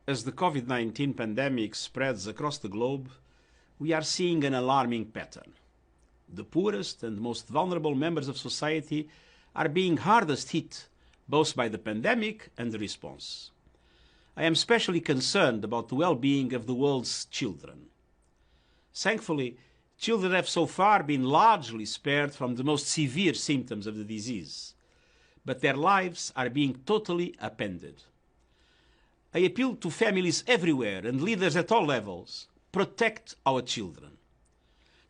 As the COVID-19 pandemic spreads across the globe, we are seeing an alarming pattern. The poorest and most vulnerable members of society are being hardest hit both by the pandemic and the response. I am especially concerned about the well-being of the world's children. Thankfully, children have so far been largely spared from the most severe symptoms of the disease, but their lives are being totally upended. I appeal to families everywhere and leaders at all levels: protect our children.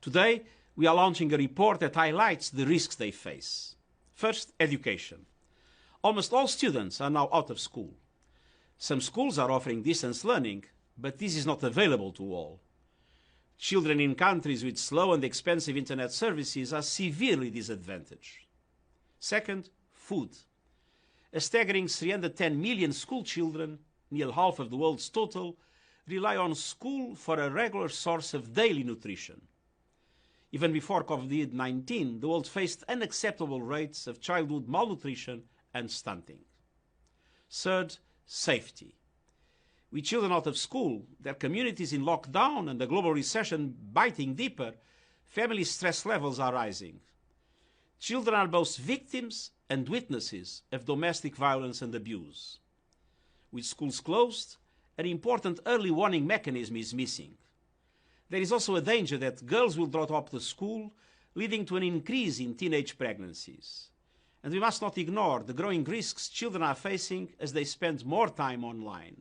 Today, we are launching a report that highlights the risks they face. First, education. Almost all students are now out of school. Some schools are offering distance learning, but this is not available to all. Children in countries with slow and expensive internet services are severely disadvantaged. Second, food. A staggering 310 million school children, nearly half of the world's total, rely on school for a regular source of daily nutrition. Even before COVID-19, the world faced unacceptable rates of childhood malnutrition and stunting. Third, safety. With children out of school, their communities in lockdown, and the global recession biting deeper, family stress levels are rising. Children are both victims and witnesses of domestic violence and abuse. With schools closed, an important early warning mechanism is missing. There is also a danger that girls will drop out of school, leading to an increase in teenage pregnancies. And we must not ignore the growing risks children are facing as they spend more time online.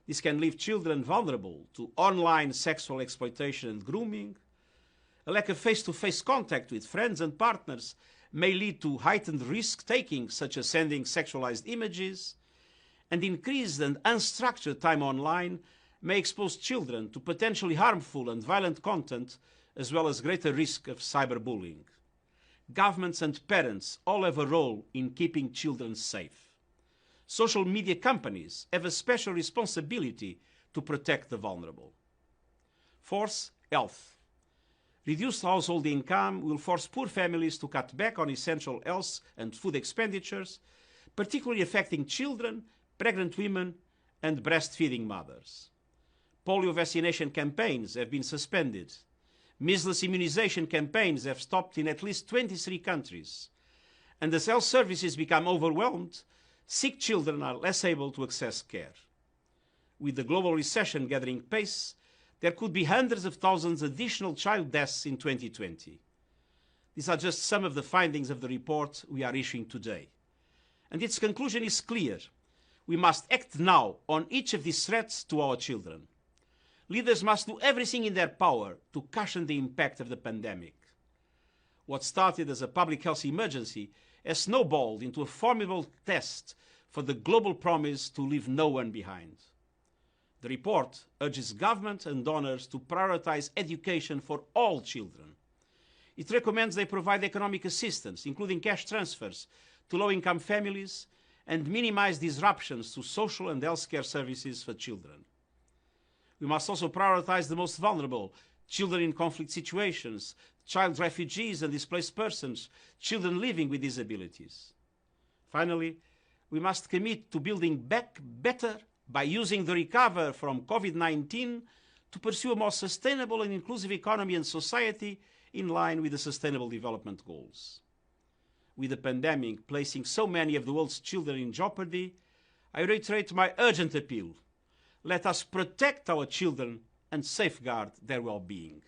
This can leave children vulnerable to online sexual exploitation and grooming. A lack of face-to-face contact with friends and partners may lead to heightened risk-taking, such as sending sexualized images, and increased and unstructured time online may expose children to potentially harmful and violent content, as well as greater risk of cyberbullying. Governments and parents all have a role in keeping children safe. Social media companies have a special responsibility to protect the vulnerable. Fourth, health. Reduced household income will force poor families to cut back on essential health and food expenditures, particularly affecting children, pregnant women, and breastfeeding mothers. Polio vaccination campaigns have been suspended. Measles immunization campaigns have stopped in at least 23 countries. And as health services become overwhelmed, sick children are less able to access care. With the global recession gathering pace, there could be hundreds of thousands additional child deaths in 2020. These are just some of the findings of the report we are issuing today. And its conclusion is clear. We must act now on each of these threats to our children. Leaders must do everything in their power to cushion the impact of the pandemic. What started as a public health emergency has snowballed into a formidable test for the global promise to leave no one behind. The report urges government and donors to prioritize education for all children. It recommends they provide economic assistance, including cash transfers, to low-income families, and minimize disruptions to social and healthcare services for children. We must also prioritize the most vulnerable: children in conflict situations, child refugees and displaced persons, children living with disabilities. Finally, we must commit to building back better by using the recovery from COVID-19 to pursue a more sustainable and inclusive economy and society in line with the Sustainable Development Goals. With the pandemic placing so many of the world's children in jeopardy, I reiterate my urgent appeal: let us protect our children and safeguard their well-being.